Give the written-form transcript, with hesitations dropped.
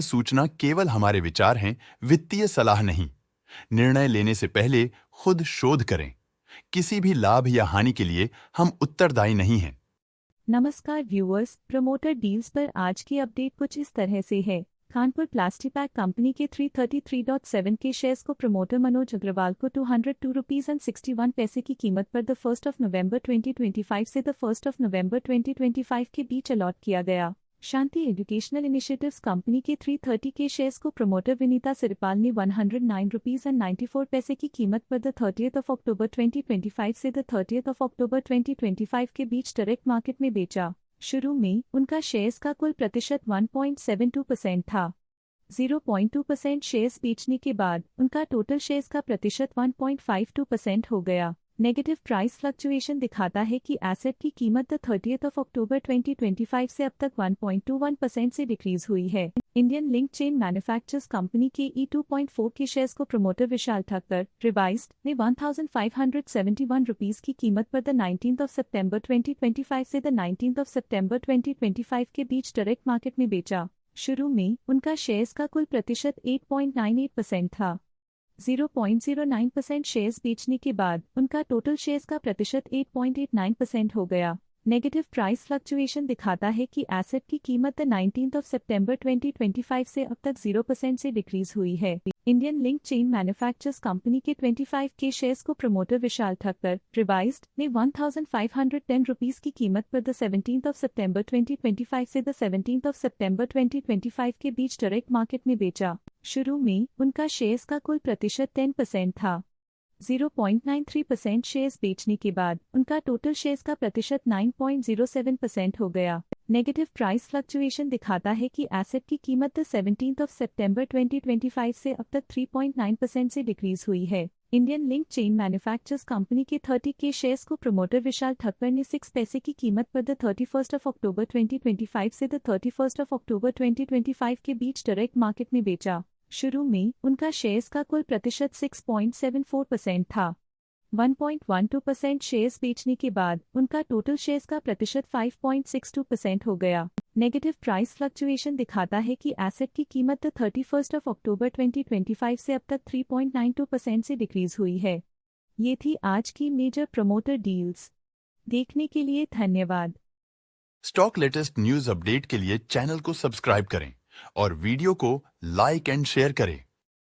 सूचना केवल हमारे विचार हैं, वित्तीय सलाह नहीं। निर्णय लेने से पहले खुद शोध करें। किसी भी लाभ या हानि के लिए हम उत्तरदायी नहीं हैं। नमस्कार व्यूअर्स, प्रमोटर डील्स पर आज की अपडेट कुछ इस तरह से है। कानपुर प्लास्टिपैक कंपनी के 333.7 के शेयर्स को प्रमोटर मनोज अग्रवाल को 202 रुपीज एंड 61 पैसे की कीमत पर द 1 नवंबर 2025 से द 1 नवंबर 2025 के बीच अलॉट किया गया। शांति एजुकेशनल इनिशिएटिव्स कंपनी के 330 के शेयर्स को प्रमोटर विनीता सिरपाल ने 109 रुपीज एंड 94 पैसे की कीमत पर द 30 अक्टूबर 2025 से द 30 अक्टूबर 2025 के बीच डायरेक्ट मार्केट में बेचा। शुरू में उनका शेयर्स का कुल प्रतिशत 1.72% था। 0.2% शेयर्स बेचने के बाद उनका टोटल शेयर्स का प्रतिशत 1.52% हो गया। नेगेटिव प्राइस फ्लक्चुएशन दिखाता है कि एसेट की कीमत द 30 अक्टूबर 2025 से अब तक 1.21% से डिक्रीज हुई है। Indian link chain manufacturers company के E2.4 के शेयर्स को प्रमोटर विशाल ठक्कर रिवाइज्ड ने 1571 रुपीज की कीमत पर द 19 सितंबर 2025 से द 19 सितंबर 2025 के बीच डायरेक्ट मार्केट में बेचा। शुरू में उनका शेयर्स का कुल प्रतिशत 8.98% था। 0.09% शेयर्स बेचने के बाद उनका टोटल शेयर्स का प्रतिशत 8.89% हो गया। नेगेटिव प्राइस फ्लक्चुएशन दिखाता है कि एसेट की कीमत द 19 सितंबर 2025 से अब तक 0% से डिक्रीज हुई है। Indian link chain manufacturers company के 25 के शेयर्स को प्रमोटर विशाल ठक्कर रिवाइज्ड ने 1510 रुपीज की कीमत पर द 17 सितंबर 2025 से द 17 सितंबर 2025 के बीच डायरेक्ट मार्केट में बेचा। शुरू में उनका शेयर्स का कुल प्रतिशत 10% था। 0.93% शेयर्स बेचने के बाद उनका टोटल शेयर्स का प्रतिशत 9.07% हो गया। नेगेटिव प्राइस फ्लक्चुएशन दिखाता है कि एसेट की कीमत द 17 सितंबर 2025 से अब तक 3.9% से डिक्रीज हुई है। Indian link chain manufacturers company के 30 के शेयर्स को प्रमोटर विशाल ठक्कर ने 6 पैसे की कीमत पर द 31 अक्टूबर 2025 से द 31 अक्टूबर 2025 के बीच डायरेक्ट मार्केट में बेचा। शुरू में उनका शेयर्स का कुल प्रतिशत 6.74% था। 1.12% शेयर्स बेचने के बाद उनका टोटल शेयर्स का प्रतिशत 5.62% हो गया। नेगेटिव प्राइस फ्लक्चुएशन दिखाता है कि एसेट की कीमत द 31 अक्टूबर 2025 से अब तक 3.92% से डिक्रीज हुई है। ये थी आज की मेजर प्रमोटर डील्स। देखने के लिए धन्यवाद। स्टॉक लेटेस्ट न्यूज अपडेट के लिए चैनल को सब्सक्राइब करें और वीडियो को लाइक एंड शेयर करें।